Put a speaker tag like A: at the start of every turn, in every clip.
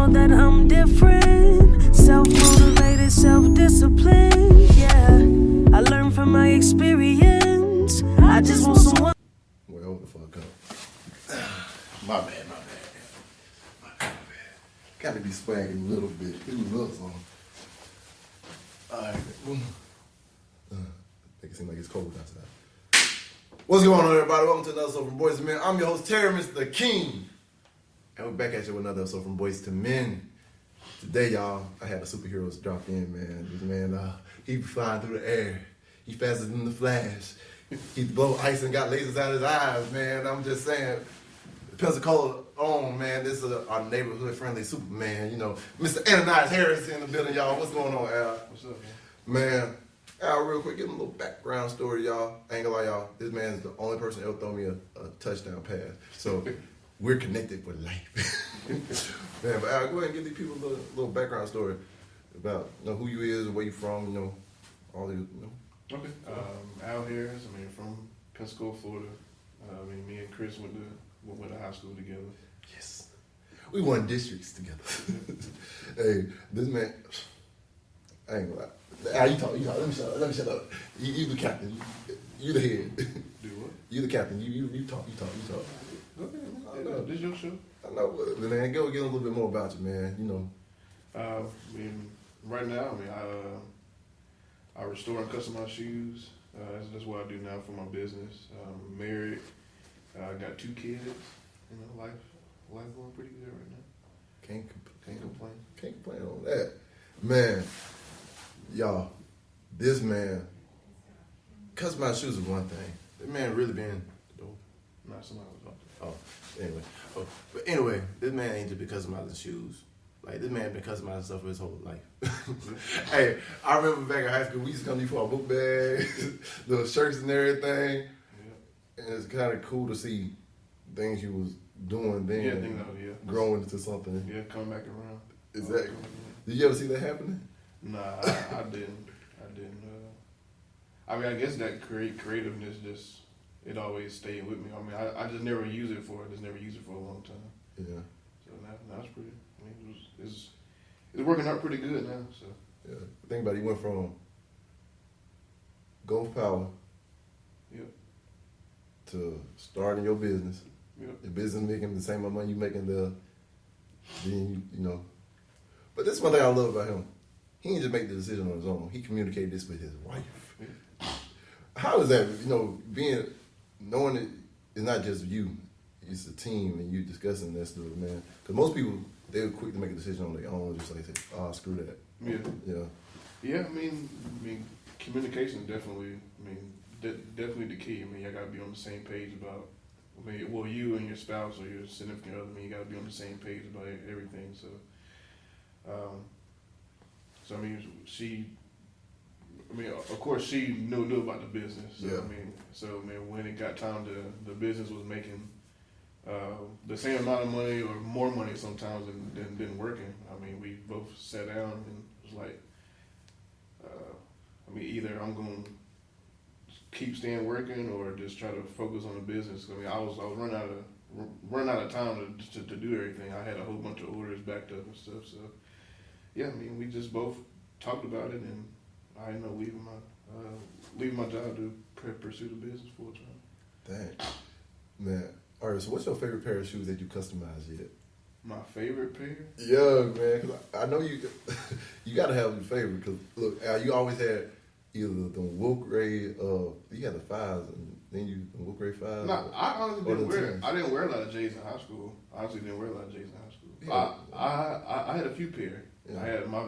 A: know that I'm different. Self-motivated, self-disciplined, yeah. I learned from my experience. I just want someone.
B: Well, hold the fuck up. My bad. Gotta be swagging a little bit. It was a little song. Alright. Make it seem like it's cold outside. What's going on, everybody? Welcome to another episode from Boys to Men. I'm your host, Terry, Mr. King. And we're back at you with another episode from Boys to Men. Today, y'all, I had the superheroes drop in, man. This man, he be flying through the air. He faster than the Flash. He blow ice and got lasers out of his eyes, man. I'm just saying, Pensacola on, man. This is our neighborhood-friendly Superman, you know. Mr. Ananias Harris in the building, y'all. What's going on, Al?
C: What's up,
B: man? Man, Al, real quick, give him a little background story, y'all. I ain't gonna lie, y'all. This man's the only person that ever throw me a touchdown pass. So, we're connected for life. Man, but Al, go ahead and give these people a little background story about, you know, who you is, where you from, you know, all these, you know.
C: Okay. Al Harris, from Pensacola, Florida. Me and Chris went to high school together.
B: Yes. We won districts together. Hey, this man, I ain't gonna lie. Al, you talk. Let me shut up. You the captain. You the head.
C: Do what?
B: You the captain. You talk.
C: Go ahead, man. This is your show.
B: I know, but man, go get a little bit more about you, man. You know.
C: Right now, I restore and customize shoes. That's what I do now for my business. I'm married. I got 2 kids. You know, life going pretty good right now.
B: Can't
C: complain.
B: Can't complain on that, man. Y'all, this man, customize shoes is one thing. This man really been.
C: Not somebody was about to.
B: Anyway. But anyway, this man ain't just been customizing shoes. Like, this man been customizing stuff for his whole life. Hey, I remember back in high school, we used to come to you for our book bags, little shirts and everything. Yeah. And it's kind of cool to see things you was doing then growing into something.
C: Yeah, come back around.
B: Exactly. Did you ever see that happening?
C: Nah, I didn't. I guess that creativeness it always stayed with me. I just never use it for a long time.
B: Yeah.
C: So now it's pretty. It's working out pretty good now. So
B: yeah, think about it. You went from Gulf Power,
C: yep,
B: to starting your business.
C: Yep.
B: Your business making the same amount of money you making then you know. But this is one thing I love about him. He didn't just make the decision on his own. He communicated this with his wife.
C: Yeah.
B: How is that? You know, knowing that it's not just you, it's a team, and you discussing this stuff, man. Because most people, they're quick to make a decision on their own, just like say, screw that.
C: Yeah.
B: Yeah.
C: Yeah, communication definitely. Definitely the key. I gotta be on the same page about. You and your spouse or your significant other. You gotta be on the same page about everything. So, she. Of course, she knew about the business. So,
B: yeah.
C: When it got time the business was making the same amount of money or more money sometimes than working. We both sat down and was like, either I'm going to keep staying working or just try to focus on the business. I was running out of time to do everything. I had a whole bunch of orders backed up and stuff. So, yeah, we just both talked about it, and I ended up leaving my job to pursue the business full time.
B: Dang, man. All right, so what's your favorite pair of shoes that you customized yet?
C: My favorite pair?
B: Yeah, man. Cause I know you got to have your favorite. Because, look, Al, you always had either the Wool Grade, you had the 5s, and then the Wool Grade 5s.
C: No, I honestly didn't wear a lot of J's in high school. I honestly didn't wear a lot of J's in high school. Yeah. I had a few pair. Yeah. I had my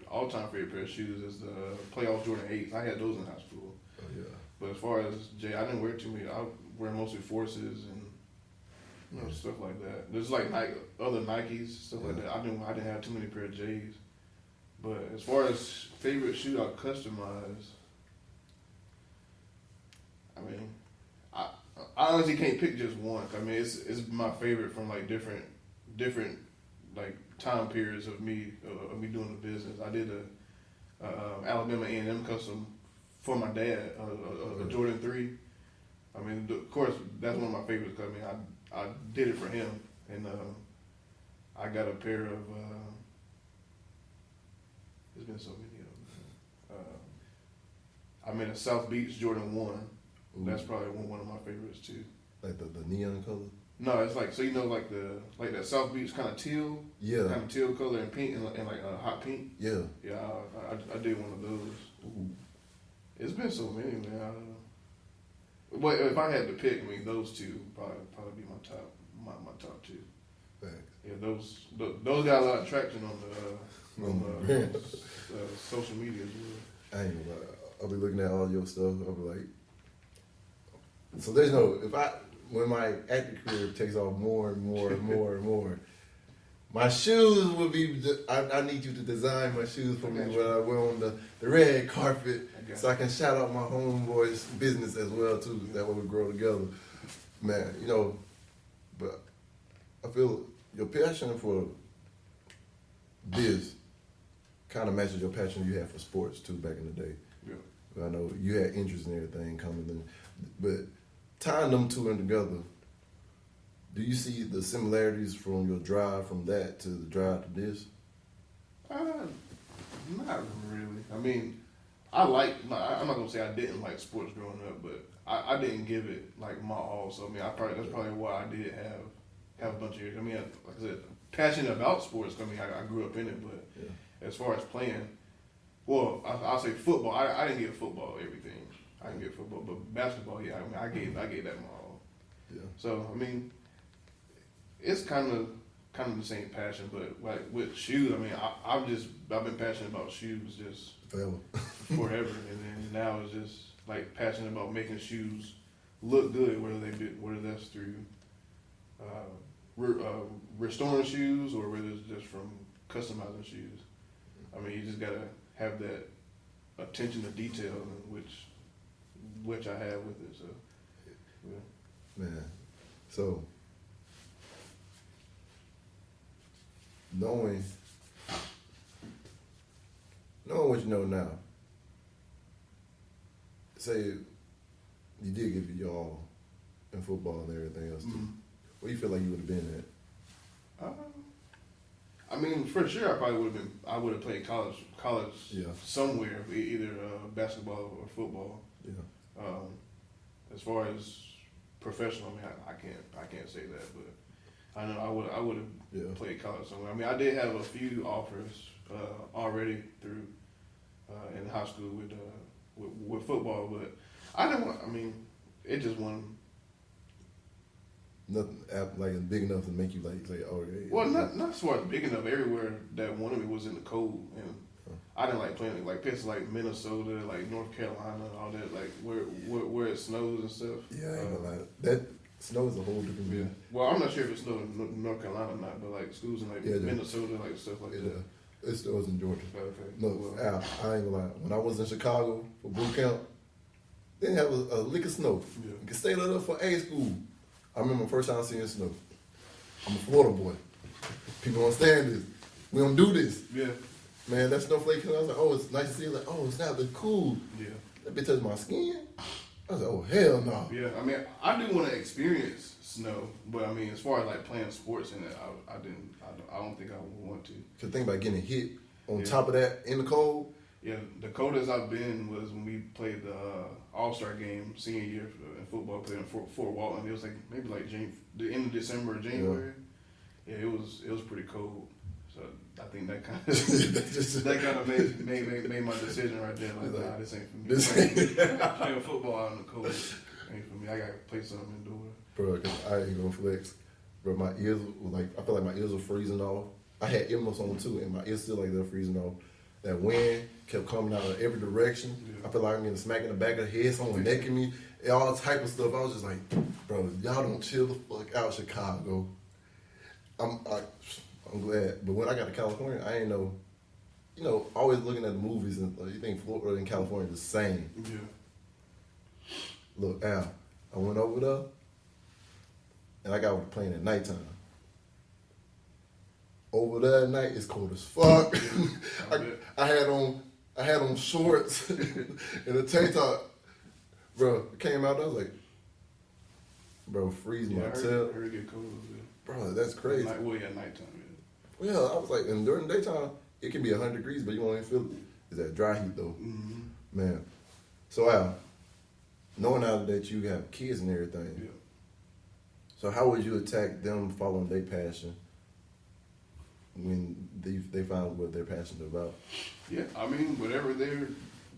C: all-time favorite pair of shoes is the Playoff Jordan 8s. I had those in high school.
B: Oh, yeah.
C: But as far as J, I didn't wear too many. I wear mostly Forces and stuff like that. There's like other Nikes, stuff like that. I didn't have too many pair of J's. But as far as favorite shoe I customize, I honestly can't pick just one. It's my favorite from like different like time periods of me doing the business. I did a Alabama A&M custom for my dad, a Jordan 3. Of course, that's one of my favorites. I did it for him, and I got a pair of. There's been so many of them. I'm in a South Beach Jordan 1.
B: Ooh.
C: That's probably one of my favorites too.
B: Like the neon color.
C: No, it's like so like that South Beach kind of teal,
B: Yeah.
C: kind of teal color and pink and like a hot pink.
B: Yeah.
C: Yeah, I did one of those.
B: Ooh.
C: It's been so many, man. But if I had to pick, I mean, those two probably be my top two.
B: Facts.
C: Yeah, those got a lot of traction on the social media as well.
B: I ain't gonna lie. I'll be looking at all your stuff. I'll be like, so there's no, when my acting career takes off more and more and more and more, my shoes would be, I need you to design my shoes for me when I wear on the red carpet so I can shout out my homeboy's business as well too. That way we grow together. Man, but I feel your passion for this kind of matches your passion you had for sports too back in the day.
C: Yeah.
B: I know you had interest in everything coming in, but tying them two in together, do you see the similarities from your drive from that to the drive to this?
C: Not really. I mean, I'm not gonna say I didn't like sports growing up, but I didn't give it like my all. So I mean, that's probably why I did have a bunch of years. I mean, like I said, passionate about sports. I mean, I grew up in it, but as far as playing, well, I'll say football. I didn't get football everything. I didn't get football, but basketball, yeah. I mean, I gave that my all.
B: Yeah.
C: So I mean, it's kind of the same passion, but like with shoes, I mean, I've been passionate about shoes just forever, and then now it's just like passionate about making shoes look good, whether that's through restoring shoes or whether it's just from customizing shoes. I mean, you just gotta have that attention to detail, which I have with it. So, yeah.
B: Man, so knowing what you know now, say you did give it your all in football and everything else too.
C: Mm-hmm.
B: Where you feel like you would have been at?
C: I mean, for sure, I would have played college somewhere, either basketball or football.
B: Yeah.
C: As far as professional, I mean, I can't say that, but I know I would have played college somewhere. I mean, I did have a few offers already through in high school with football, but I didn't want. I mean, it just wasn't.
B: Nothing like big enough to make you like say, oh yeah.
C: Well, not as far as big enough. Everywhere that wanted me was in the cold, and I didn't like playing like places like Minnesota, like North Carolina, all that, like where it snows and stuff.
B: Yeah, I ain't gonna lie. That snow is a whole different deal.
C: Well, I'm not sure if it snowed in North Carolina or not, but like schools in like Minnesota, like stuff like that.
B: It snows in Georgia.
C: Okay.
B: No, Al, I ain't gonna lie. When I was in Chicago for boot camp, they didn't have a lick of snow.
C: Yeah.
B: You could stay there for A school. I remember my first time seeing snow. I'm a Florida boy. People don't understand this. We don't do this.
C: Yeah.
B: Man, that snowflake, I was like, oh, it's nice to see it. Like, oh, it's not that cool.
C: Yeah.
B: That bitch touched my skin. I was like, oh, hell no.
C: Yeah, I mean, I do want to experience snow, but I mean, as far as like playing sports in it, I don't think I would want to.
B: Cause think about getting hit on top of that in the cold.
C: Yeah, the coldest I've been was when we played the All-Star game senior year in football, played in Fort Walton. It was like maybe like the end of December or January. Yeah, it was pretty cold. So I think that kind of made my decision right there. Like, nah, this ain't for me.
B: This ain't
C: playing football out in the cold ain't for me. I gotta play something indoors.
B: Bro, cause I ain't gonna flex. Bro, my ears were like, I feel like my ears were freezing off. I had earmuffs on too, and my ears still like they're freezing off. That wind kept coming out of every direction. Yeah. I feel like I'm getting smacked in the back of the head, someone necking me, and all type of stuff. I was just like, bro, y'all don't chill the fuck out, Chicago. I'm glad. But when I got to California, I ain't know, always looking at the movies and you think Florida and California are the same.
C: Yeah.
B: Look, Al, I went over there and I got on the plane at nighttime. Over there at night, it's cold as fuck. I had on shorts and a tank top. Bro, came out, I was like, bro, freeze my tail.
C: I heard it get cold.
B: Bro, that's crazy.
C: At nighttime.
B: Well, I was like, and during the daytime, it can be 100 degrees, but you won't even feel it. It's that dry heat though, man. So Al, knowing now that you have kids and everything,
C: Yeah.
B: so how would you attack them following their passion when they find what they're passionate about?
C: Yeah, I mean, whatever they're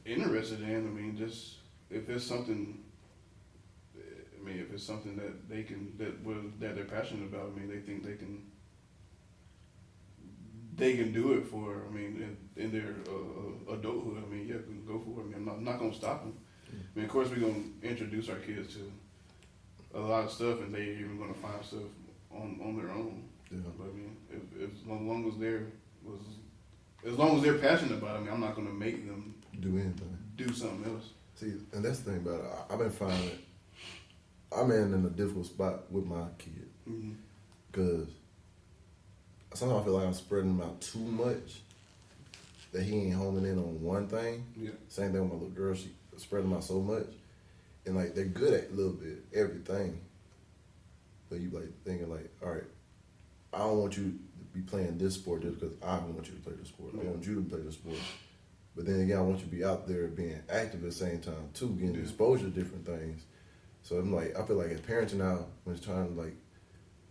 C: interested in, I mean, just if it's something, I mean, if it's something that they can, that they're passionate about, I mean, they think they can do it for, I mean, in their adulthood, I mean, yeah, go for it. I mean, I'm not going to stop them. I mean, of course, we're going to introduce our kids to a lot of stuff, and they're even going to find stuff on their own.
B: Yeah.
C: But I mean, if as long as they're passionate about it, I mean, I'm not going to make them
B: Do anything.
C: do something else.
B: See, and that's the thing about it. I've been finding I'm in a difficult spot with my kid because sometimes I feel like I'm spreading him out too much. That he ain't homing in on one thing.
C: Yeah.
B: Same thing with my little girl. She spread them out so much, and like they're good at a little bit everything. But you like thinking like, all right, I don't want you to be playing this sport just because I want you to play this sport. I want you to play this sport. But then again, I want you to be out there being active at the same time too, getting exposure to different things. So I'm like, I feel like as parents now, when it's trying to like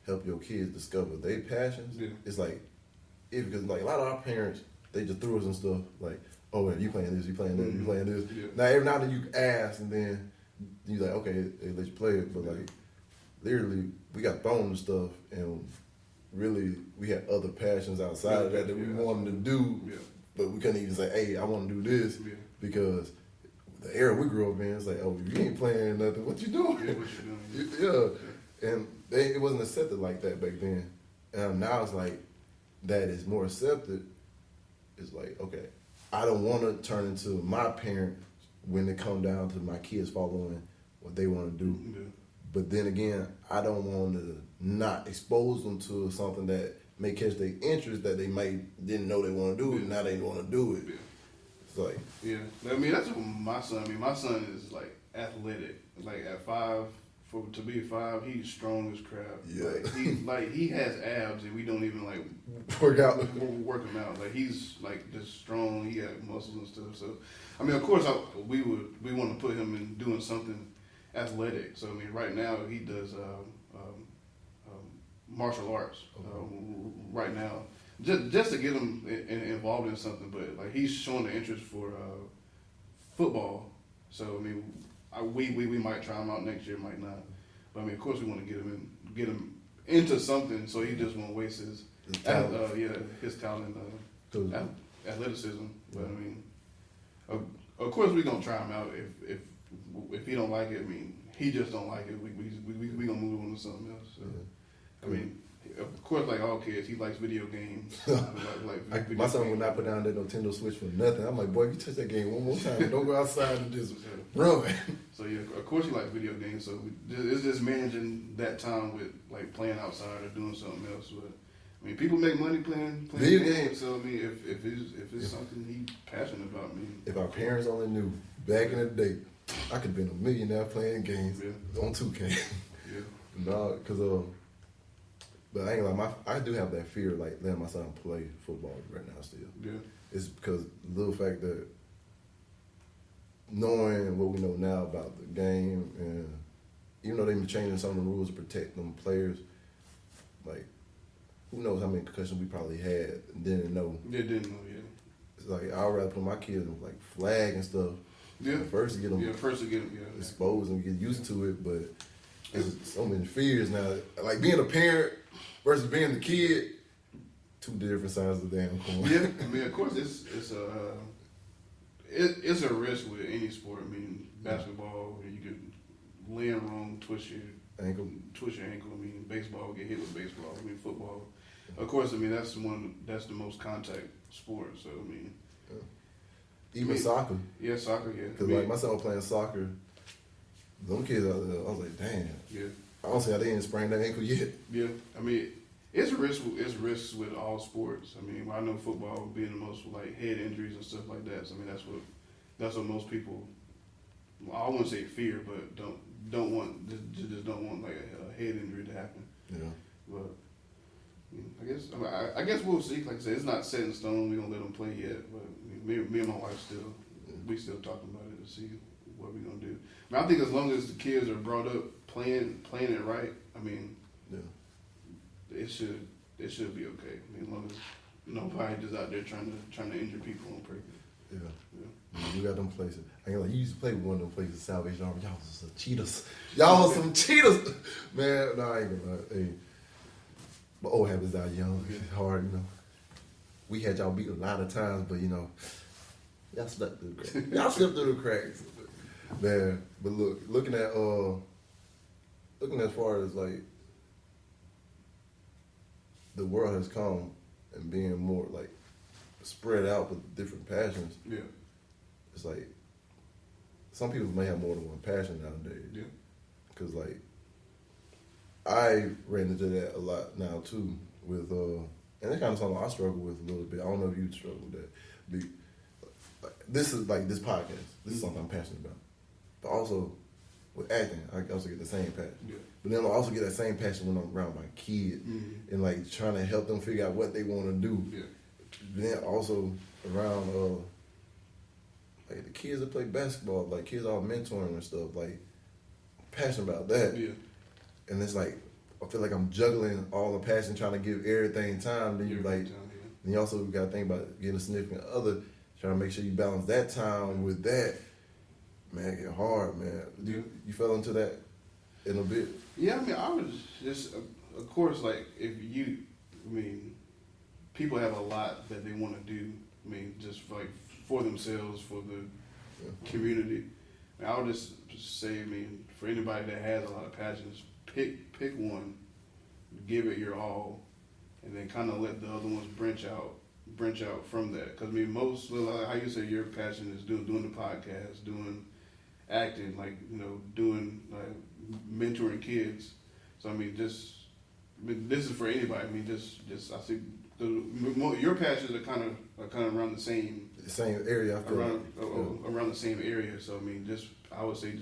B: help your kids discover their passions, it's like, because like a lot of our parents, they just threw us and stuff like, oh, you playing this, you playing that, you playing this.
C: Yeah.
B: Now every now and then you ask, and then you like, okay, they let you play it, but like literally we got thrown and stuff, and really we had other passions outside of that we wanted to do, but we couldn't even say, hey, I want to do this because the era we grew up in, it's like, oh, you ain't playing nothing, what you doing?
C: Yeah, what you doing?
B: Yeah. And it wasn't accepted like that back then. And now it's like that is more accepted. It's like, okay, I don't want to turn into my parent when it come down to my kids following what they want to do.
C: Yeah.
B: But then again, I don't want to not expose them to something that may catch their interest that they might didn't know they want to do, and now they want to do it.
C: Yeah.
B: It's like,
C: I mean, that's what my son. I mean, my son is like athletic. Like at 5, to be 5, he's strong as crap.
B: Yeah.
C: He has abs, and we don't even like
B: work out.
C: Work him out. Like he's like just strong. He got muscles and stuff. So, I mean, of course, we want to put him in doing something athletic. So I mean, right now he does martial arts right now, just to get him involved in something. But like he's showing the interest for football. So I mean, we might try him out next year, might not. But I mean, of course, we want to get him into something, so he just won't waste his talent and athleticism. But I mean, of course, we're gonna try him out. If he don't like it, I mean, he just don't like it. We gonna move on to something else. So, I mean, of course, like all kids, he likes video games.
B: My son would not put down that Nintendo Switch for nothing. I'm like, boy, if you touch that game one more time, don't go outside and just run.
C: So yeah, of course he likes video games. So it's just managing that time with like playing outside or doing something else. But I mean, people make money playing
B: video
C: games. So I mean, if it's something he's passionate about, I mean,
B: if our parents only knew back in the day, I could have been a millionaire playing games on 2K.
C: Yeah.
B: No, because but I ain't like I do have that fear like letting my son play football right now still.
C: Yeah.
B: It's because the little fact that knowing what we know now about the game, and even though they've been changing some of the rules to protect them players, like who knows how many concussions we probably had and didn't know.
C: They didn't know,
B: It's like I'd rather put my kids with like flag and stuff.
C: Yeah.
B: First to get them. Exposed and get used to it, but there's so many fears now. Like being a parent versus being the kid, two different sides of the damn coin.
C: Yeah, I mean, of course, it's a risk with any sport. I mean, basketball, you could land wrong, twist your ankle. I mean, baseball, get hit with baseball. I mean, football. Of course, I mean that's the most contact sport. So I mean,
B: even soccer.
C: Yeah, soccer. Yeah,
B: because like my son was playing soccer. Them kids out there, I was like, damn.
C: Yeah.
B: I don't see how they didn't sprain that ankle yet.
C: Yeah, I mean, it's risks with all sports. I mean, I know football being the most like head injuries and stuff like that. So I mean, that's what most people. I wouldn't say fear, but don't want like a head injury to happen.
B: Yeah.
C: But I guess we'll see. Like I said, it's not set in stone. We don't let them play yet, but me and my wife still talking about it to see what we're gonna do. I mean, I think as long as the kids are brought up playing it right, I mean,
B: Yeah.
C: it should be okay. I mean, as long as nobody just out there trying to injure people on purpose.
B: Yeah.
C: Yeah.
B: You got them places. I ain't like you used to play with one of them places, Salvation Army. Y'all was some cheaters. Y'all was some cheaters. Man, no, I ain't gonna lie. Hey, my old habits die young. It's hard, you know. We had y'all beat a lot of times, but you know, y'all slipped through the cracks. Y'all slipped through the cracks. Man, but looking as far as like the world has come and being more like spread out with different passions.
C: Yeah.
B: It's like some people may have more than one passion nowadays.
C: Yeah.
B: Cause like I ran into that a lot now too with and that's kind of something I struggle with a little bit. I don't know if you struggle with that. This is like this podcast. This is something I'm passionate about. But also with acting, I also get the same passion.
C: Yeah.
B: But then I also get that same passion when I'm around my kid and like trying to help them figure out what they want to do.
C: Yeah.
B: Then also around like the kids that play basketball, like kids all mentoring and stuff, like I'm passionate about that.
C: Yeah.
B: And it's like I feel like I'm juggling all the passion, trying to give everything time. Then you like, then you also got to think about getting a significant other, trying to make sure you balance that time with that. Man, it get hard, man. You fell into that in a bit.
C: Yeah, I mean, I was just, of course, like people have a lot that they want to do. I mean, just like for themselves, for the community. And I would just say, I mean, for anybody that has a lot of passions, pick one, give it your all, and then kind of let the other ones branch out from that. Because I mean, most, like how you say your passion is doing the podcast, doing acting, like doing mentoring kids. So I mean, this is for anybody. I mean, just I see your passions are kind of around the same
B: area. I feel
C: around the same area. So I mean, I would say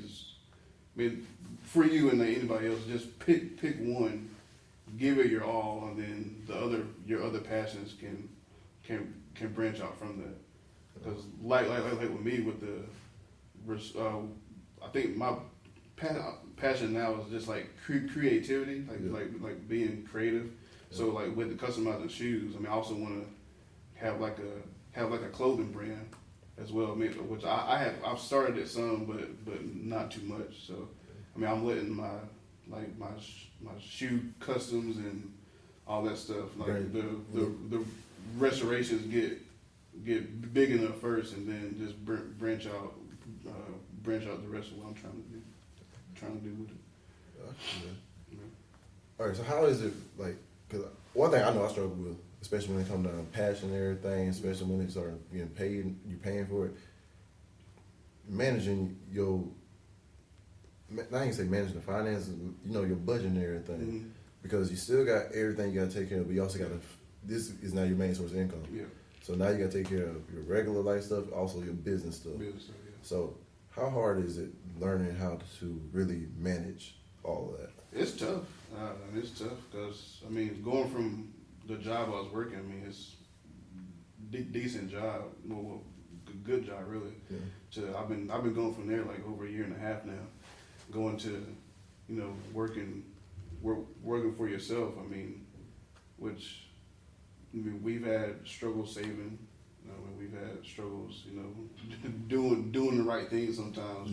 C: for you and anybody else, just pick one, give it your all, and then your other passions can branch out from that. Because like with me with I think my passion now is just like creativity, like being creative. Yeah. So like with the customizing shoes, I mean, I also want to have like a clothing brand as well. I mean, which I've started it some, but not too much. So I mean, I'm letting my shoe customs and all that stuff, like
B: right.
C: the restorations get big enough first, and then just branch out the rest of what I'm trying to do with it.
B: Yeah. All right, so how is it like? Because one thing I know I struggle with, especially when it comes down to passion and everything, especially when it starts getting paid, you're paying for it. Managing your, not even say managing the finances, your budget and everything,
C: Mm-hmm.
B: because you still got everything you got to take care of, but you also got to. This is now your main source of income.
C: Yeah.
B: So now you got to take care of your regular life stuff, also your business stuff.
C: Yeah.
B: So how hard is it learning how to really manage all of that?
C: It's tough. It's tough because I mean, going from the job I was working, I mean, it's decent job, well, good job really.
B: Yeah.
C: To I've been going from there like over a year and a half now, going to, working for yourself. I mean, which we've had struggles saving. We've had struggles, doing the right thing sometimes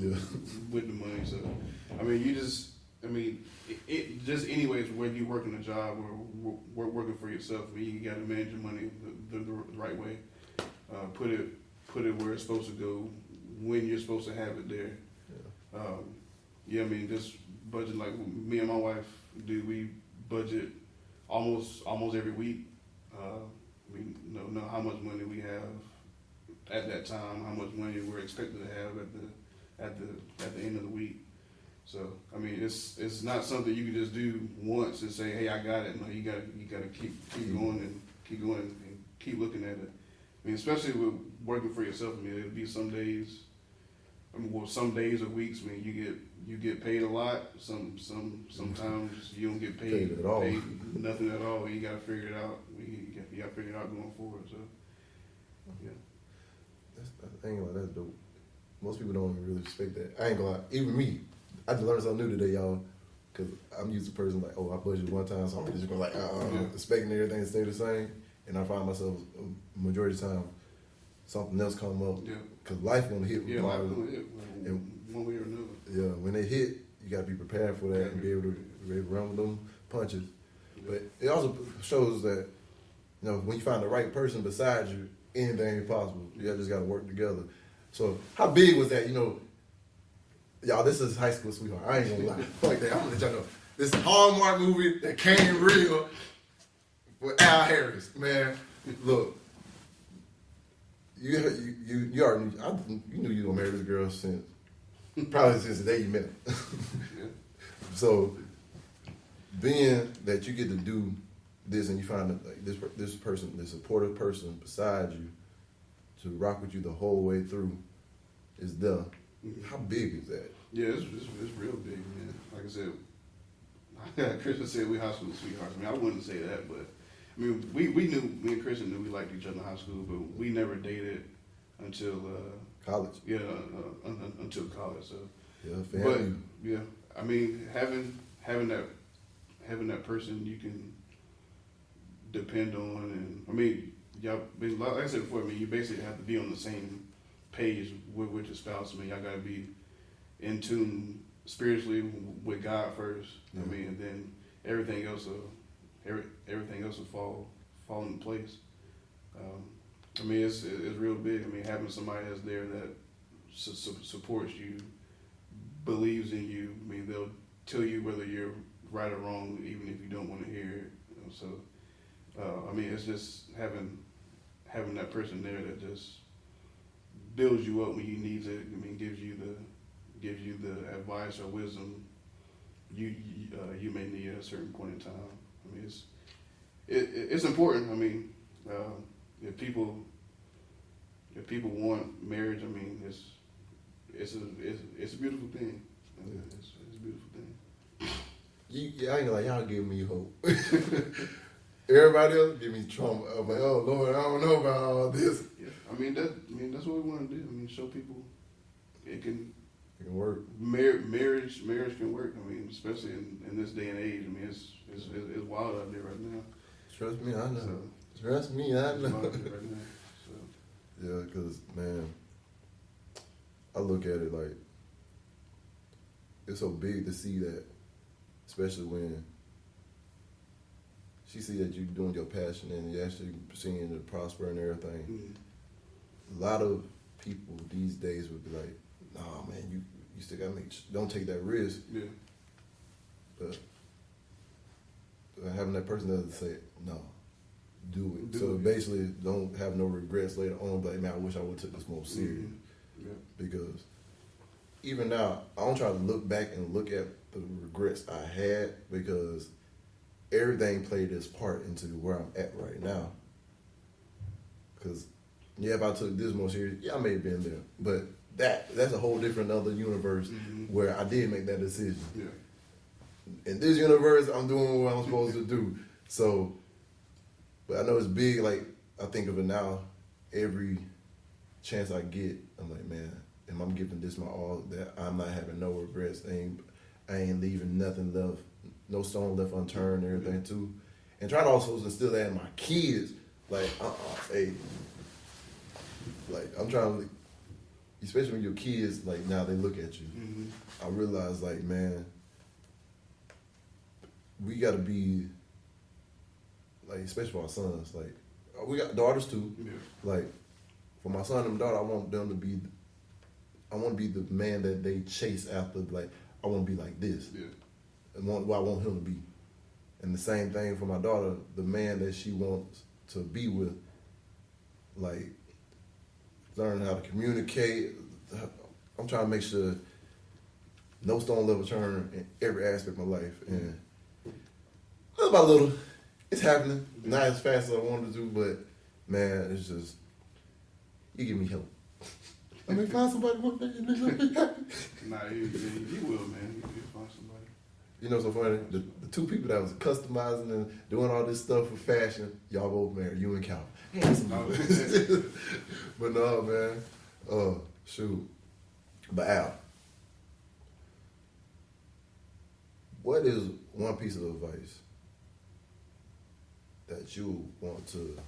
C: with the money. So, I mean, it just anyways, whether you're working a job or working for yourself, I mean, you got to manage your money the right way. Put it where it's supposed to go, when you're supposed to have it there. I mean, just budget like me and my wife do. We budget almost every week. We know how much money we have at that time, how much money we're expected to have at the end of the week. So I mean, it's not something you can just do once and say, hey, I got it. No, you gotta keep going and keep looking at it. I mean, especially with working for yourself. I mean, it'll be some days, I mean, well, some days or weeks, man, you get paid a lot. Sometimes you don't get paid
B: at all.
C: Paid nothing at all. You gotta figure it out. You gotta figure it out going forward. So yeah.
B: I ain't gonna lie, that's dope. Most people don't even really respect that. I ain't gonna lie, even me, I just learned something new today, y'all. Cause I'm used to a person like, oh, I budgeted one time, so I'm just gonna like, expecting everything to stay the same. And I find myself majority of the time, something else come up.
C: Yeah.
B: Cause life gonna hit.
C: Yeah, life gonna hit one way or another.
B: Yeah, when they hit, you gotta be prepared for that and be able to run with them punches. But it also shows that, you know, when you find the right person beside you, anything is possible. You just gotta work together. So how big was that? You know, y'all, this is High School Sweetheart. I ain't gonna lie. Like that. I'm gonna let y'all know. This Hallmark movie that came real with Al Harris, man. Look, you already you knew you were gonna marry this girl since probably since the day you met her.
C: Yeah.
B: So being that you get to do this and you find that, like, this person, this supportive person beside you to rock with you the whole way through is done. How big is that?
C: Yeah, it's real big, man. Like I said, Christian said we high school sweethearts. I mean, I wouldn't say that, but I mean, me and Christian knew we liked each other in high school, but we never dated until
B: College.
C: Yeah, until college. So
B: Yeah, family.
C: But yeah, I mean, having that person you can depend on, and I mean, y'all, like I said before, I mean, you basically have to be on the same page with your spouse. I mean, y'all gotta be in tune spiritually with God first.
B: Yeah.
C: I mean, and then everything else will fall into place. I mean, it's real big. I mean, having somebody that's there that supports you, believes in you. I mean, they'll tell you whether you're right or wrong, even if you don't want to hear it. You know, so, I mean, it's just having that person there that just builds you up when you need it. I mean, gives you the advice or wisdom you may need at a certain point in time. I mean, it's important. I mean, if people want marriage, I mean, it's a beautiful thing. It's a beautiful thing.
B: I ain't gonna lie, y'all give me hope. Everybody else give me trauma. I'm like, oh Lord, I don't know about all this.
C: Yeah, I mean that's what we want to do. I mean, show people it can
B: work.
C: Marriage can work. I mean, especially in this day and age. I mean, it's wild out there right now.
B: Trust me, I know.
C: So,
B: Trust me, I
C: it's
B: know.
C: wild out there right now. So.
B: Yeah, because, man, I look at it like, it's so big to see that, especially when she see that you doing your passion and you actually seeing it prosper and everything.
C: Mm-hmm.
B: A lot of people these days would be like, nah, man, you still gotta don't take that risk.
C: Yeah.
B: But having that person that say, no, do it. So basically, don't have no regrets later on. But man, I wish I would have took this more serious.
C: Mm-hmm. Yeah.
B: Because even now, I don't try to look back and look at the regrets I had because everything played its part into where I'm at right now. Because yeah, if I took this more serious, yeah, I may have been there. But that's a whole different other universe where I did make that decision.
C: Yeah.
B: In this universe, I'm doing what I'm supposed to do. So, but I know it's big. Like, I think of it now, every chance I get, I'm like, man, am I giving this my all? That I'm not having no regrets. I ain't leaving nothing left, no stone left unturned, and everything too. And trying to also instill that in my kids. Like, hey, like I'm trying to, especially when your kids, like now they look at you.
C: Mm-hmm.
B: I realize, like, man, we got to be, like, especially for our sons, like, we got daughters too.
C: Yeah.
B: Like, for my son and my daughter, I want to be the man that they chase after. Like, I want to be like this.
C: Yeah.
B: And what I want him to be. And the same thing for my daughter, the man that she wants to be with, like, learning how to communicate. I'm trying to make sure no stone left unturned in every aspect of my life. And little by little, it's happening. Not as fast as I wanted to, but man, it's just, you give me help. I mean, find somebody one day and they're gonna be happy.
C: Nah, you will, man. You'll find somebody.
B: You know, so funny. The two people that was customizing and doing all this stuff for fashion, y'all both married. You and Cal. But no, man. Shoot. But Al, what is one piece of advice that you want to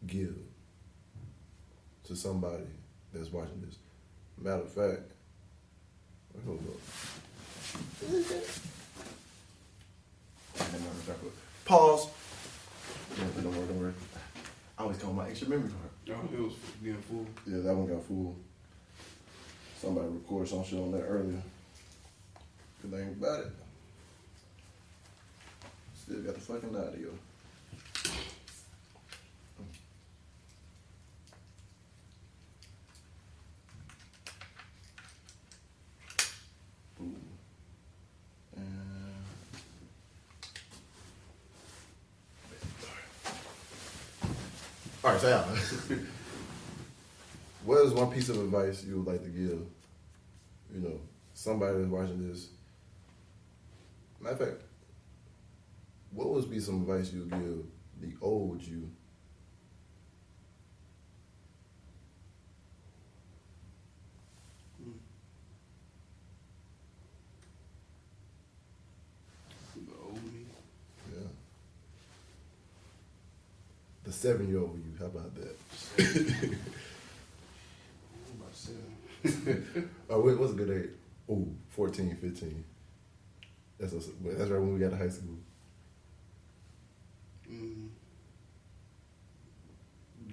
B: give to somebody that's watching this? Matter of fact, hold up. Pause. Don't worry. I always call my extra memory card.
C: Oh, it was getting full.
B: Yeah, that one got full. Somebody recorded some shit on that earlier. Good thing about it. Still got the fucking audio. Boom. All right, so yeah. What is one piece of advice you would like to give, you know, somebody that's watching this? Matter of fact, what would be some advice you would give the old you?
C: The old me.
B: Yeah. The 7-year-old you, how about that?
C: About 7.
B: What's a good age? Oh, 14, 15. That's right when we got to high school.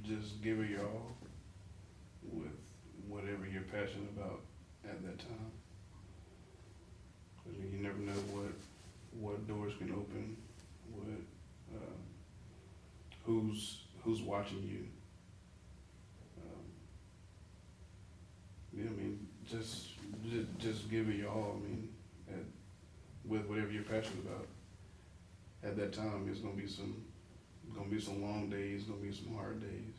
C: Just give it your all with whatever you're passionate about at that time. Because you never know what doors can open, who's watching you. I mean, just give it your all. I mean, with whatever you're passionate about. At that time, it's gonna be some long days, gonna be some hard days.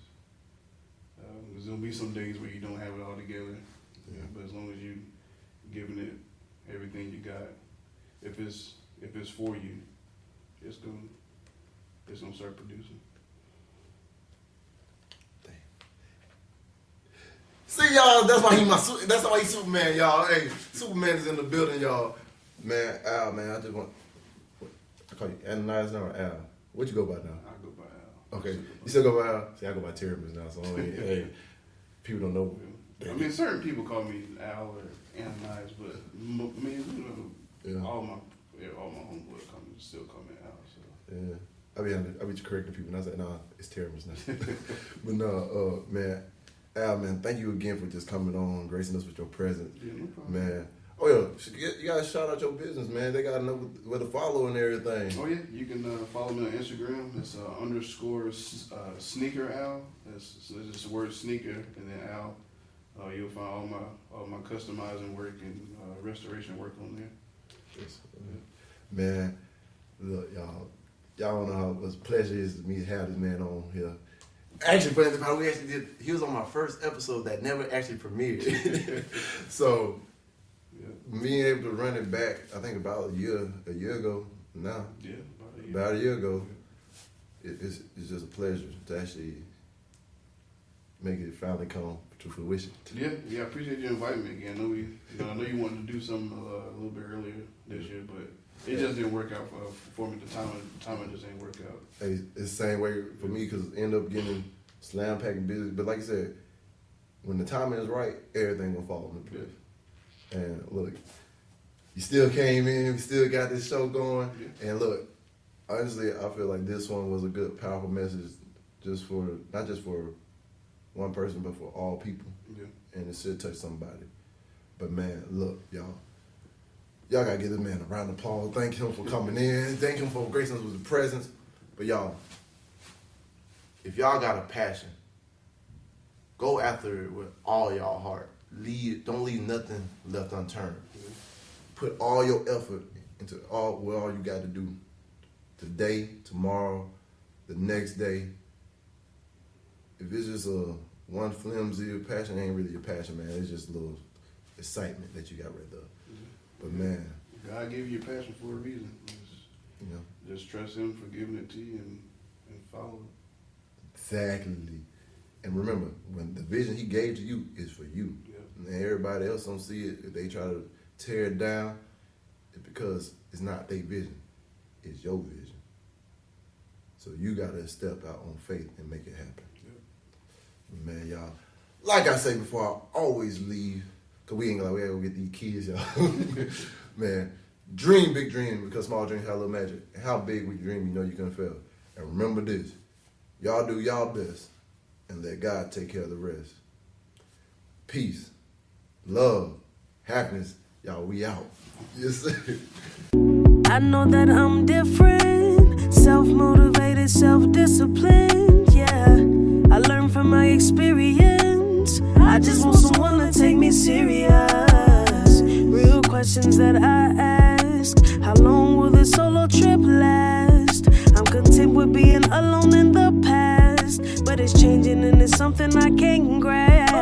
C: There's gonna be some days where you don't have it all together.
B: Yeah.
C: But as long as you giving it everything you got, if it's for you, it's gonna start producing.
B: See y'all, that's why he's Superman, y'all. Hey, Superman is in the building, y'all. Man, Al, man, I just want. I call you Ananias now or Al? What you go by now?
C: I go by Al.
B: Okay, you still go by Al? See, I go by Terrence now, so hey, people don't know.
C: I mean, certain people call me Al or Ananias, but I mean, you know, all my homeboys still call me Al. So.
B: Yeah, I be correcting people, and I was like, nah, it's Terrence now. But no, man, Al, man, thank you again for just coming on, gracing us with your presence,
C: Yeah, no problem.
B: man. Oh yeah, you gotta shout out your business, man. They gotta know where to follow and everything.
C: Oh yeah, you can follow me on Instagram. It's _ sneaker Al. It's just the word sneaker and then Al. You'll find all my customizing work and restoration work on there.
B: Yes. Man, look, y'all don't know how much pleasure it is to me to have this man on here. Actually, but he was on my first episode that never actually premiered. So. Yeah. Being able to run it back, I think about a year ago now.
C: Yeah,
B: about a year ago. It's just a pleasure to actually make it finally come to fruition.
C: Yeah, I appreciate you inviting me again. I know you wanted to do something a little bit earlier this year, but it just didn't work out for me. The timing just didn't work out.
B: Hey, it's the same way for me because I end up getting slam packing business. But like I said, when the timing is right, everything will fall into place. And look, you still came in, we still got this show going. Yeah. And look, honestly, I feel like this one was a good, powerful message not just for one person, but for all people.
C: Yeah. And
B: it should touch somebody. But man, look, y'all gotta give this man a round of applause. Thank him for coming in. Thank him for gracing us with the presence. But y'all, if y'all got a passion, go after it with all y'all heart. Don't leave nothing left unturned. Put all your effort into all you got to do today, tomorrow, the next day. If it's just a one flimsy passion ain't really your passion, man. It's just a little excitement that you got right there. But man,
C: God gave you a passion for a reason.
B: you know,
C: Just trust Him for giving it to you and follow it.
B: exactly. And remember, when the vision He gave to you is for you,
C: Yeah.
B: and everybody else don't see it, if they try to tear it down, it's because it's not their vision, it's your vision. So you gotta step out on faith and make it happen.
C: Yeah.
B: Man, y'all, like I say before, I always leave, cause we gotta go get these kids, y'all. Man, dream big dreams, because small dreams have a little magic. And how big we dream, you know you can fail. And remember this, y'all do y'all best, and let God take care of the rest. Peace, love, happiness, y'all, we out. Yes, sir.
A: I know that I'm different, self-motivated, self-disciplined, yeah. I learned from my experience. I just want someone to take me serious. Real questions that I ask. How long will this solo trip last? I'm content with being alone in the past, but it's changing and it's something I can't grasp.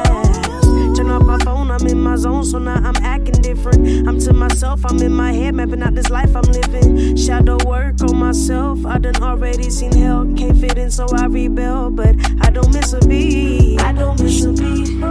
A: Turn off my phone, I'm in my zone, so now I'm acting different. I'm to myself, I'm in my head, mapping out this life I'm living. Shadow work on myself, I done already seen hell. Can't fit in, so I rebel, but I don't miss a beat. I don't miss a beat.